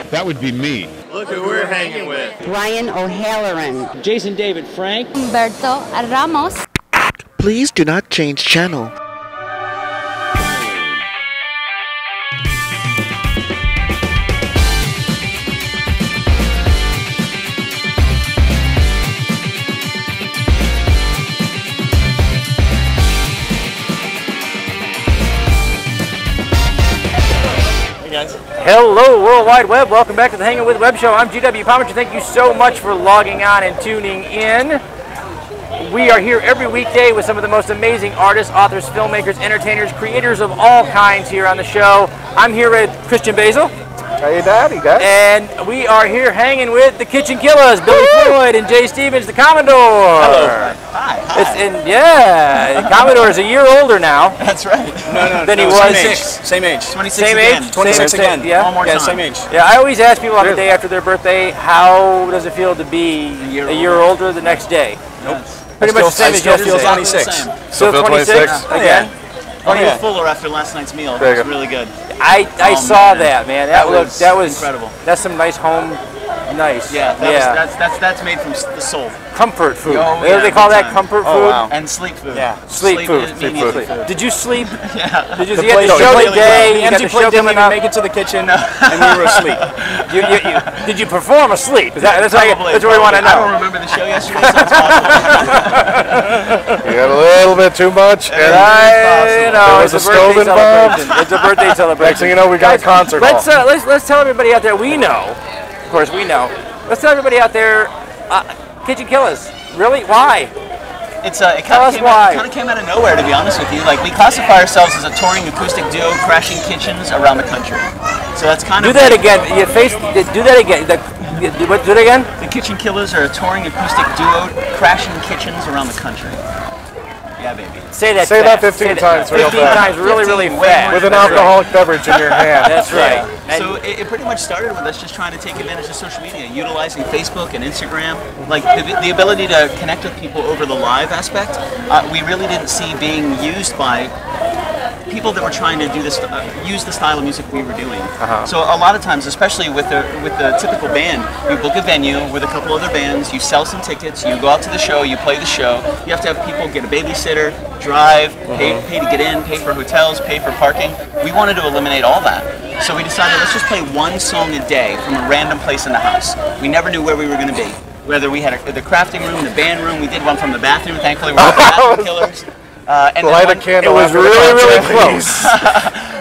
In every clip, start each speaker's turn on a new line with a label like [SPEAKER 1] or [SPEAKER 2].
[SPEAKER 1] That would be me.
[SPEAKER 2] Look who we're hanging with.
[SPEAKER 3] Ryan O'Halloran.
[SPEAKER 4] Jason David Frank.
[SPEAKER 5] Humberto Ramos.
[SPEAKER 6] Please do not change channel.
[SPEAKER 4] Hello, World Wide Web. Welcome back to the Hangin With Web Show. I'm GW Pomichter. Thank you so much for logging on and tuning in. We are here every weekday with some of the most amazing artists, authors, filmmakers, entertainers, creators of all kinds here on the show. I'm here with Christian Basil.
[SPEAKER 7] How you doing, guys?
[SPEAKER 4] And we are here hanging with the Kitchen Killaz, Billy Floyd and Jay Stevens, the Commodore.
[SPEAKER 7] Hello. Hi.
[SPEAKER 4] The Commodore is a year older now.
[SPEAKER 7] That's right.
[SPEAKER 4] Than he was.
[SPEAKER 7] Same age. 26
[SPEAKER 4] same
[SPEAKER 7] again.
[SPEAKER 4] age?
[SPEAKER 7] 26 again.
[SPEAKER 4] Yeah.
[SPEAKER 7] One more time. Same age.
[SPEAKER 4] Yeah, I always ask people on the day after their birthday, how does it feel to be a year older the next day?
[SPEAKER 7] Nope.
[SPEAKER 4] Pretty much the same as
[SPEAKER 7] yesterday.
[SPEAKER 4] yesterday.
[SPEAKER 7] 26.
[SPEAKER 4] Still 26? Again?
[SPEAKER 7] Oh, fuller after last night's meal. It was really good.
[SPEAKER 4] I saw that, man. That was
[SPEAKER 7] incredible.
[SPEAKER 4] That's some nice home, nice.
[SPEAKER 7] Yeah, that's made from the soul.
[SPEAKER 4] Comfort food.
[SPEAKER 7] Oh,
[SPEAKER 4] They call that comfort food.
[SPEAKER 7] Wow. And sleep food. Yeah.
[SPEAKER 4] Sleep food. Did you sleep?
[SPEAKER 7] Yeah.
[SPEAKER 4] Did you get the show today?
[SPEAKER 7] The empty plate didn't even make it to the kitchen, and we were asleep.
[SPEAKER 4] Did you perform asleep? That's what we want to know.
[SPEAKER 7] I don't remember the show yesterday, so it's possible.
[SPEAKER 1] You had a little bit too much. And
[SPEAKER 4] you know,
[SPEAKER 1] there was a stove involved.
[SPEAKER 4] It's a birthday celebration.
[SPEAKER 1] Next thing you know, we got a concert hall.
[SPEAKER 4] Let's tell everybody out there. We know, of course, we know. Let's tell everybody out there. Kitchen Killaz. Really? Why?
[SPEAKER 7] It kind of came out of nowhere, to be honest with you. Like, we classify ourselves as a touring acoustic duo crashing kitchens around the country. So that's kind of...
[SPEAKER 4] Do that again. Do that again. Do it again?
[SPEAKER 7] The Kitchen Killaz are a touring acoustic duo crashing kitchens around the country. Yeah, baby.
[SPEAKER 4] Say that
[SPEAKER 1] 15 times real
[SPEAKER 4] 15
[SPEAKER 1] fast.
[SPEAKER 4] times really fast.
[SPEAKER 1] With an alcoholic beverage in your hand.
[SPEAKER 4] That's right.
[SPEAKER 7] Yeah. So it pretty much started with us just trying to take advantage of social media, utilizing Facebook and Instagram. Like the ability to connect with people over the live aspect, we really didn't see being used by people that were trying to do this, use the style of music we were doing. So a lot of times, especially with the typical band, you book a venue with a couple other bands, you sell some tickets, you go out to the show, you play the show. You have to have people get a babysitter, drive, pay to get in, pay for hotels, pay for parking. We wanted to eliminate all that. So we decided, let's just play one song a day from a random place in the house. We never knew where we were going to be. Whether we had the crafting room, the band room, we did one from the bathroom. Thankfully, we're the bathroom killers.
[SPEAKER 1] And light a candle.
[SPEAKER 4] It was really close.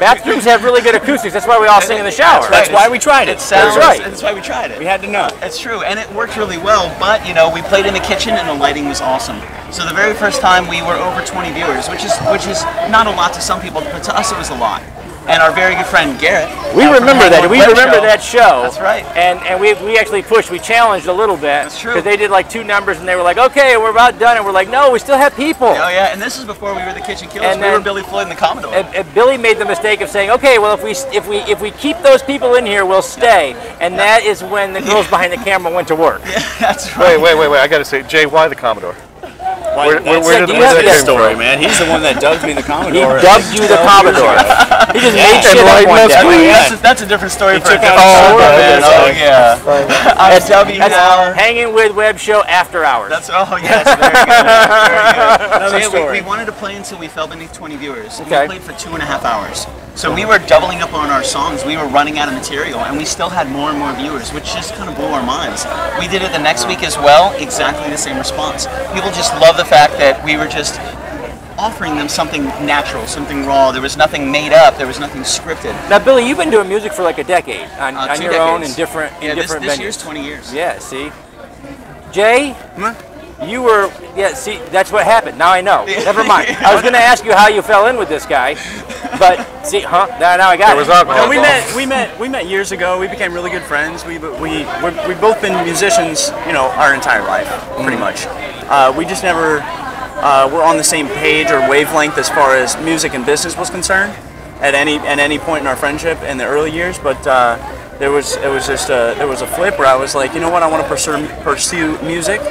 [SPEAKER 4] Bathrooms have really good acoustics. That's why we all sing in the shower.
[SPEAKER 7] That's why we tried it.
[SPEAKER 4] That's right.
[SPEAKER 7] That's why we tried it.
[SPEAKER 4] We had to know.
[SPEAKER 7] It's true, and it worked really well. But we played in the kitchen, and the lighting was awesome. So the very first time we were over 20 viewers, which is not a lot to some people, but to us it was a lot. And our very good friend Garrett.
[SPEAKER 4] We remember that. We remember that show.
[SPEAKER 7] That's right.
[SPEAKER 4] And we actually pushed. We challenged a little bit.
[SPEAKER 7] That's true.
[SPEAKER 4] Because they did like 2 numbers, and they were like, "Okay, we're about done." And we're like, "No, we still have people."
[SPEAKER 7] Oh yeah. And this is before we were the Kitchen Killaz. We were Billy Floyd and the Commodore.
[SPEAKER 4] And Billy made the mistake of saying, "Okay, well, if we keep those people in here, we'll stay." And that is when the girls behind the camera went to work.
[SPEAKER 7] Yeah, that's right.
[SPEAKER 1] Wait. I got to say, Jay, why the Commodore? Where did
[SPEAKER 2] that story, man? He's the one that dubbed me the Commodore.
[SPEAKER 4] He dubbed you the Commodore. He just made shit up one day.
[SPEAKER 7] That's a different story for a different
[SPEAKER 4] man.
[SPEAKER 7] Oh yeah. I'm dubbing now.
[SPEAKER 4] Hanging With Web Show after hours.
[SPEAKER 7] That's yes. Very good. So we wanted to play until we fell beneath 20 viewers.
[SPEAKER 4] Okay.
[SPEAKER 7] We played for 2.5 hours. So we were doubling up on our songs. We were running out of material, and we still had more and more viewers, which just kind of blew our minds. We did it the next week as well, exactly the same response. People just love the fact that we were just offering them something natural, something raw. There was nothing made up. There was nothing scripted.
[SPEAKER 4] Now, Billy, you've been doing music for like a decade on your own in different
[SPEAKER 7] this
[SPEAKER 4] venues.
[SPEAKER 7] year's 20 years.
[SPEAKER 4] Yeah. See, Jay. You were, see, that's what happened. Now I know. Never mind. I was going to ask you how you fell in with this guy, but see, now I got it.
[SPEAKER 8] No, we met years ago. We became really good friends. We've both been musicians, our entire life, pretty much. We just never were on the same page or wavelength as far as music and business was concerned at any point in our friendship in the early years, but. There was a flip where I was like, you know what, I want to pursue music,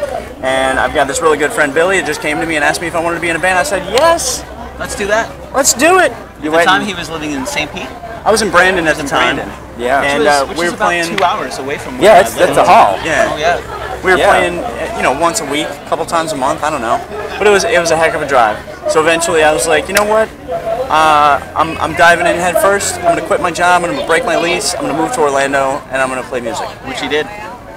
[SPEAKER 8] and I've got this really good friend Billy that just came to me and asked me if I wanted to be in a band. I said yes,
[SPEAKER 7] let's do that.
[SPEAKER 8] Let's do it.
[SPEAKER 7] At the time he was living in St. Pete.
[SPEAKER 8] I was in Brandon at the time.
[SPEAKER 4] Yeah.
[SPEAKER 8] And
[SPEAKER 7] which
[SPEAKER 8] we
[SPEAKER 7] is
[SPEAKER 8] were
[SPEAKER 7] about
[SPEAKER 8] playing.
[SPEAKER 7] 2 hours away from
[SPEAKER 4] Yeah,
[SPEAKER 7] where I
[SPEAKER 4] that's
[SPEAKER 7] live.
[SPEAKER 4] a haul.
[SPEAKER 8] Yeah.
[SPEAKER 7] Oh yeah.
[SPEAKER 8] We were
[SPEAKER 4] Yeah.
[SPEAKER 8] playing, once a week, a couple times a month. I don't know, but it was a heck of a drive. So eventually, I was like, you know what? I'm diving in head first. I'm gonna quit my job. I'm gonna break my lease. I'm gonna move to Orlando, and I'm gonna play music.
[SPEAKER 7] Which he did.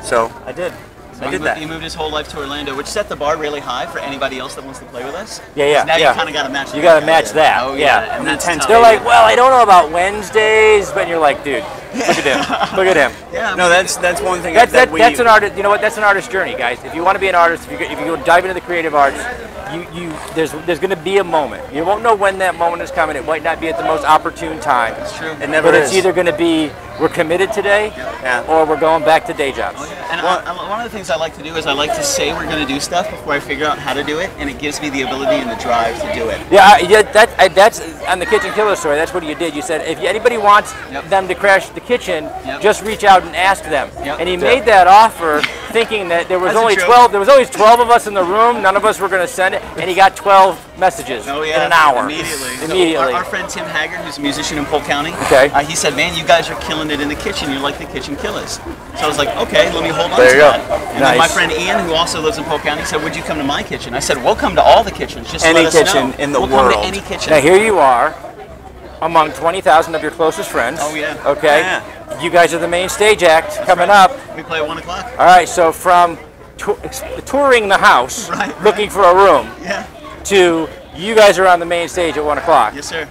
[SPEAKER 8] So I did.
[SPEAKER 7] So he moved his whole life to Orlando, which set the bar really high for anybody else that wants to play with us.
[SPEAKER 4] Yeah.
[SPEAKER 7] Now you kind of got to match.
[SPEAKER 4] You got to match that.
[SPEAKER 7] Oh
[SPEAKER 4] yeah.
[SPEAKER 7] And that's tough.
[SPEAKER 4] They're like, well, I don't know about Wednesdays, but you're like, dude, look at him. Look at him.
[SPEAKER 7] Yeah.
[SPEAKER 8] No, that's one thing.
[SPEAKER 4] That's an artist. You know what? That's an artist journey, guys. If you want to be an artist, if you go dive into the creative arts, there's going to be a moment. You won't know when that moment is coming. It might not be at the most opportune time.
[SPEAKER 7] That's true.
[SPEAKER 8] It never
[SPEAKER 4] But
[SPEAKER 8] is.
[SPEAKER 4] it's either going to be we're committed today, or we're going back to day jobs.
[SPEAKER 7] And one of the things I like to do is I like to say we're going to do stuff before I figure out how to do it, and it gives me the ability and the drive to do it.
[SPEAKER 4] That's on the Kitchen Killaz story. That's what you did. You said if anybody wants them to crash the kitchen, just reach out and ask them. And he made that offer, thinking that there was only 12. There was always 12 of us in the room. None of us were going to send it, and he got 12 messages in an hour.
[SPEAKER 7] Immediately. So our friend Tim Haggard, who's a musician in Polk County, he said, "Man, you guys are killing it in the kitchen. You're like the Kitchen Killaz." So I was like, "Okay, let me hold on to that." And then my friend Ian, who also lives in Polk County, said, "Would you come to my kitchen?" I said, "We'll come to all the kitchens. Just
[SPEAKER 8] any
[SPEAKER 7] let us know.
[SPEAKER 8] kitchen in the
[SPEAKER 7] we'll
[SPEAKER 8] world.
[SPEAKER 7] Come to any kitchen."
[SPEAKER 4] Now here you are, among 20,000 of your closest friends.
[SPEAKER 7] Oh yeah.
[SPEAKER 4] Okay.
[SPEAKER 8] Yeah.
[SPEAKER 4] You guys are the main stage act coming up.
[SPEAKER 7] We play at 1 o'clock.
[SPEAKER 4] All right. So from touring the house, looking for a room, to you guys are on the main stage at 1 o'clock.
[SPEAKER 7] Yes, sir.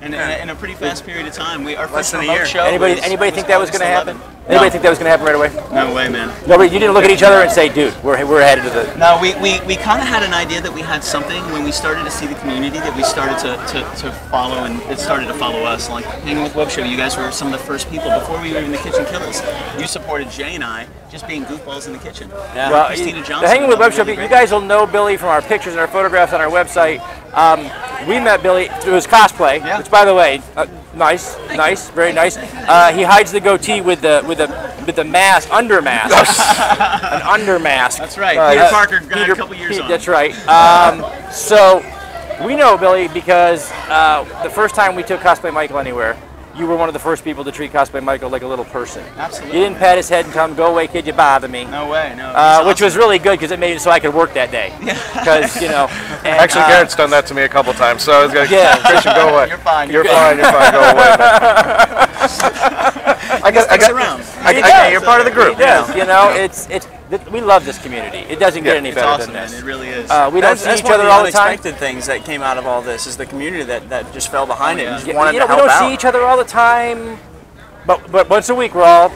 [SPEAKER 7] And in a pretty fast period of time. Our
[SPEAKER 8] Less
[SPEAKER 7] first
[SPEAKER 8] than a
[SPEAKER 7] remote
[SPEAKER 8] year.
[SPEAKER 7] show.
[SPEAKER 4] Anybody think that was going to happen?
[SPEAKER 7] No.
[SPEAKER 4] Anybody think that was going to happen right away?
[SPEAKER 7] No way, man.
[SPEAKER 4] Nobody. You didn't look at each other and say, "Dude, we're headed to the."
[SPEAKER 7] No, we kind of had an idea that we had something when we started to see the community that we started to follow, and it started to follow us. Like Hangin With Web Show, you guys were some of the first people before we were in the Kitchen Killaz. You supported Jay and I just being goofballs in the kitchen.
[SPEAKER 4] Yeah. Well,
[SPEAKER 7] Christina Johnson,
[SPEAKER 4] the Hangin With Web Show. You guys will know Billy from our pictures and our photographs on our website. We met Billy through his cosplay, which, by the way, nice, very nice. He hides the goatee with the mask, under mask, an under mask.
[SPEAKER 7] That's right. Peter Parker got a couple years on.
[SPEAKER 4] That's right. So we know Billy because the first time we took Cosplay Michael anywhere, you were one of the first people to treat Cosplay Michael like a little person.
[SPEAKER 7] Absolutely.
[SPEAKER 4] You didn't pat his head and tell him, "Go away, kid, you bother me."
[SPEAKER 7] No way, no.
[SPEAKER 4] Which was really good because it made it so I could work that day. Because and,
[SPEAKER 1] Actually, Garrett's done that to me a couple times, so I was going to Christian, go away.
[SPEAKER 7] You're fine.
[SPEAKER 1] You're fine, go away. You're part of the group.
[SPEAKER 4] Yes, we love this community. It doesn't get any better
[SPEAKER 7] awesome,
[SPEAKER 4] than this.
[SPEAKER 7] Man. It really is.
[SPEAKER 4] We don't see each
[SPEAKER 8] one
[SPEAKER 4] other
[SPEAKER 8] of the
[SPEAKER 4] all the time.
[SPEAKER 8] unexpected things that came out of all this is the community that just fell behind it and just
[SPEAKER 4] We
[SPEAKER 8] wanted to help
[SPEAKER 4] don't
[SPEAKER 8] out.
[SPEAKER 4] see each other all the time, but once a week we're all.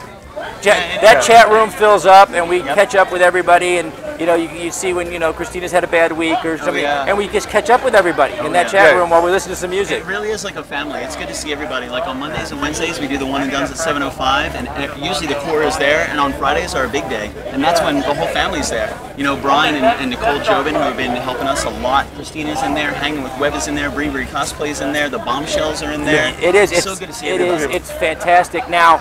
[SPEAKER 4] That chat room fills up, and we catch up with everybody. And you see when Christina's had a bad week or something, and we just catch up with everybody in that chat room while we listen to some music.
[SPEAKER 7] It really is like a family. It's good to see everybody. Like on Mondays and Wednesdays, we do the One and Dones at 7:05, and usually the core is there. And on Fridays are a big day, and that's when the whole family's there. Brian and Nicole Jobin, who have been helping us a lot. Christina's in there, Hangin With Web is in there, Breebury Cosplay's in there, the Bombshells are in there.
[SPEAKER 4] It is.
[SPEAKER 7] It's so good to see everybody.
[SPEAKER 4] It's fantastic. Now,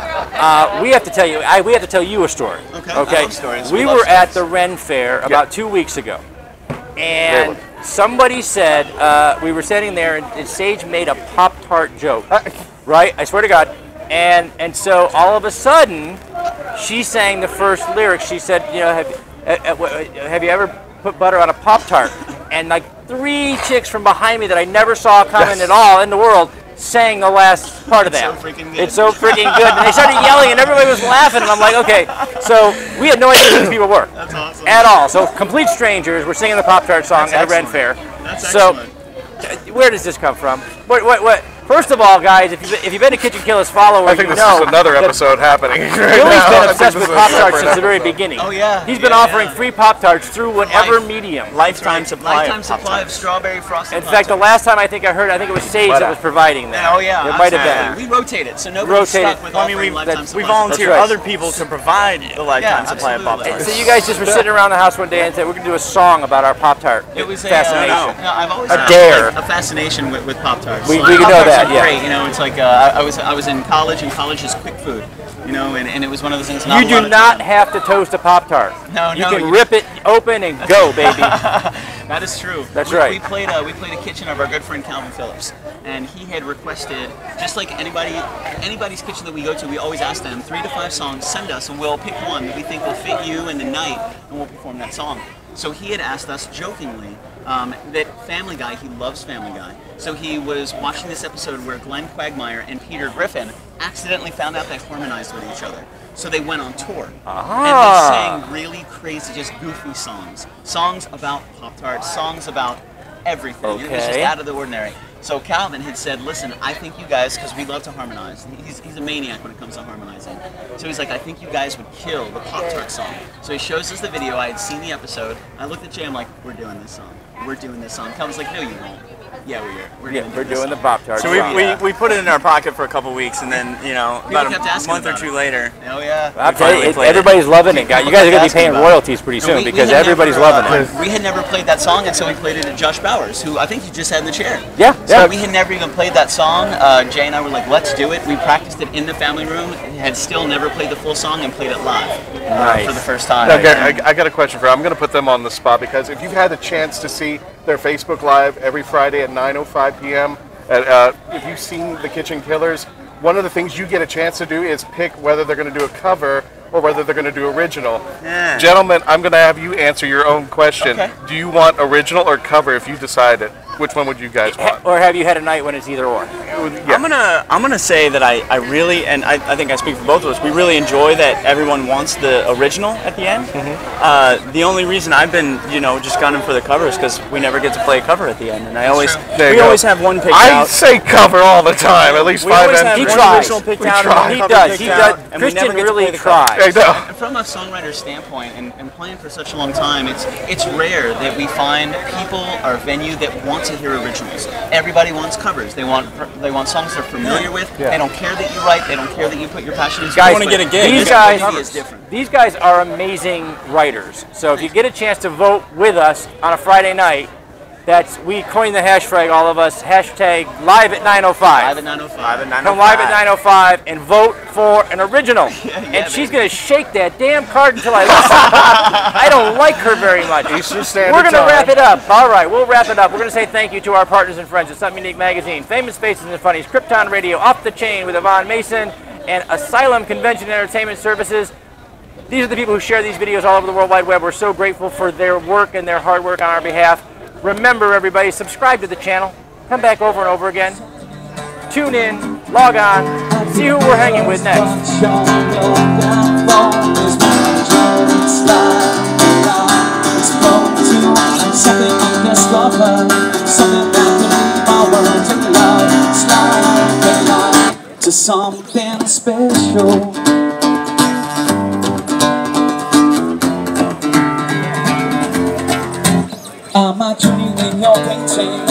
[SPEAKER 4] we have to tell you. We have to tell you a story.
[SPEAKER 7] Okay. I love stories.
[SPEAKER 4] We were at the Ren Fair about 2 weeks ago, and somebody said we were standing there, and Sage made a Poptart joke. Right? I swear to God. And so all of a sudden, she sang the first lyric. She said, have you ever put butter on a Pop-Tart? And like 3 chicks from behind me that I never saw coming at all in the world sang the last part of that.
[SPEAKER 7] So freaking good.
[SPEAKER 4] It's so freaking good. And they started yelling, and everybody was laughing. And I'm like, okay. So we had no idea who these people were.
[SPEAKER 7] That's awesome.
[SPEAKER 4] At all. So complete strangers were singing the Pop-Tart song at a Ren Fair.
[SPEAKER 7] That's
[SPEAKER 4] excellent. Where does this come from? What? First of all, guys, if you've been a Kitchen Killaz follower,
[SPEAKER 1] I think this is another episode happening.
[SPEAKER 4] Billy's been obsessed with Pop-Tarts since the very beginning.
[SPEAKER 7] Oh yeah.
[SPEAKER 4] He's been offering free Pop-Tarts through whatever medium.
[SPEAKER 8] Lifetime supply
[SPEAKER 7] of strawberry frosted.
[SPEAKER 4] In fact, the last time I think it was Sage that was providing that.
[SPEAKER 7] Oh yeah.
[SPEAKER 4] It might have been.
[SPEAKER 7] We rotate it, so nobody's stuck with offering lifetime supply.
[SPEAKER 8] We volunteer
[SPEAKER 4] right.
[SPEAKER 8] other people to provide the lifetime supply of Pop-Tarts.
[SPEAKER 4] So you guys just were sitting around the house one day and said, we're going to do a song about our Pop-Tart fascination.
[SPEAKER 7] I've always
[SPEAKER 4] A
[SPEAKER 7] had
[SPEAKER 4] dare.
[SPEAKER 7] a fascination with Pop-Tarts.
[SPEAKER 4] We
[SPEAKER 7] Like,
[SPEAKER 4] know
[SPEAKER 7] Pop-Tarts
[SPEAKER 4] that,
[SPEAKER 7] are
[SPEAKER 4] yeah.
[SPEAKER 7] great, it's like I was in college, and college is quick food, and it was one of those things.
[SPEAKER 4] You do not have to toast a Pop-Tart.
[SPEAKER 7] No,
[SPEAKER 4] you can rip it open and go, baby.
[SPEAKER 7] That is true.
[SPEAKER 4] That's right.
[SPEAKER 7] We played a kitchen of our good friend Calvin Phillips, and he had requested, just like anybody's kitchen that we go to, we always ask them 3 to 5 songs, send us, and we'll pick one that we think will fit you in the night, and we'll perform that song. So he had asked us jokingly that Family Guy, he loves Family Guy. So he was watching this episode where Glenn Quagmire and Peter Griffin accidentally found out they harmonized with each other. So they went on tour. And they sang really crazy, just goofy songs. Songs about Pop-Tart, songs about everything.
[SPEAKER 4] Okay.
[SPEAKER 7] It was just out of the ordinary. So Calvin had said, listen, I think you guys, because we love to harmonize. He's a maniac when it comes to harmonizing. So he's like, I think you guys would kill the Pop-Tart song. So he shows us the video. I had seen the episode. I looked at Jay, I'm like, we're doing this song. We're doing this song. Calvin's like, no, you won't. Yeah, we're
[SPEAKER 4] doing the Poptart.
[SPEAKER 8] So we put it in our pocket for a couple weeks, and then, you know, about a month or two later.
[SPEAKER 7] Oh, yeah.
[SPEAKER 4] I'll tell you, everybody's loving it. You guys are going to be paying royalties pretty soon because everybody's loving it.
[SPEAKER 7] We had never played that song, and so we played it at Josh Bowers, who I think you just had in the chair.
[SPEAKER 4] Yeah.
[SPEAKER 7] So we had never even played that song. Jay and I were like, let's do it. We practiced it in the family room, had still never played the full song, and played it live for the first time.
[SPEAKER 1] Now, Gary, I got a question for you. I'm going to put them on the spot because if you've had the chance to see their Facebook Live every Friday at 9:05 p.m. If you've seen The Kitchen Killers, one of the things you get a chance to do is pick whether they're going to do a cover or whether they're going to do original.
[SPEAKER 8] Yeah.
[SPEAKER 1] Gentlemen, I'm going to have you answer your own question.
[SPEAKER 7] Okay.
[SPEAKER 1] Do you want original or cover if you decide it? Which one would you guys want?
[SPEAKER 4] Or have you had a night when it's either or?
[SPEAKER 1] Yeah.
[SPEAKER 8] I'm gonna say that I really, and I think I speak for both of us, we really enjoy that everyone wants the original at the end. The only reason I've been, just gunning for the cover is because we never get to play a cover at the end, and we always have one picked out.
[SPEAKER 1] I say cover all the time, at least 5
[SPEAKER 4] He
[SPEAKER 1] entries.
[SPEAKER 4] tries.
[SPEAKER 8] Picked
[SPEAKER 1] We
[SPEAKER 8] out,
[SPEAKER 1] try.
[SPEAKER 4] He does. Christian really tries.
[SPEAKER 1] I know.
[SPEAKER 7] And from a songwriter standpoint, and playing for such a long time, it's rare that we find people or a venue that want to hear originals. Everybody wants covers. They want songs they're familiar with.
[SPEAKER 1] Yeah.
[SPEAKER 7] They don't care that you write. They don't care that you put your passion into it.
[SPEAKER 4] Guys,
[SPEAKER 8] want to get a gig.
[SPEAKER 4] These guys are amazing writers. So if you get a chance to vote with us on a Friday night, we coined the hashtag, all of us, hashtag live at 9:05.
[SPEAKER 7] Live at 9:05.
[SPEAKER 4] Come live at 9:05 and vote for an original. And she's going to shake that damn card until I listen. I don't like her very much.
[SPEAKER 1] Eastern Standard
[SPEAKER 4] We're going to
[SPEAKER 1] Time.
[SPEAKER 4] wrap it up. All right, we'll wrap it up. We're going to say thank you to our partners and friends at Something Unique Magazine, Famous Faces and Funnies, Krypton Radio, Off the Chain with Yvonne Mason, and Asylum Convention Entertainment Services. These are the people who share these videos all over the World Wide Web. We're so grateful for their work and their hard work on our behalf. Remember, everybody, subscribe to the channel. Come back over and over again. Tune in, log on, see who we're hanging with next.
[SPEAKER 9] To something special. Am I tuning in your painting?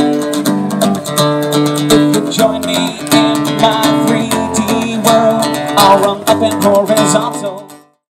[SPEAKER 9] If you join me in my 3D world, I'll run up and horizontal.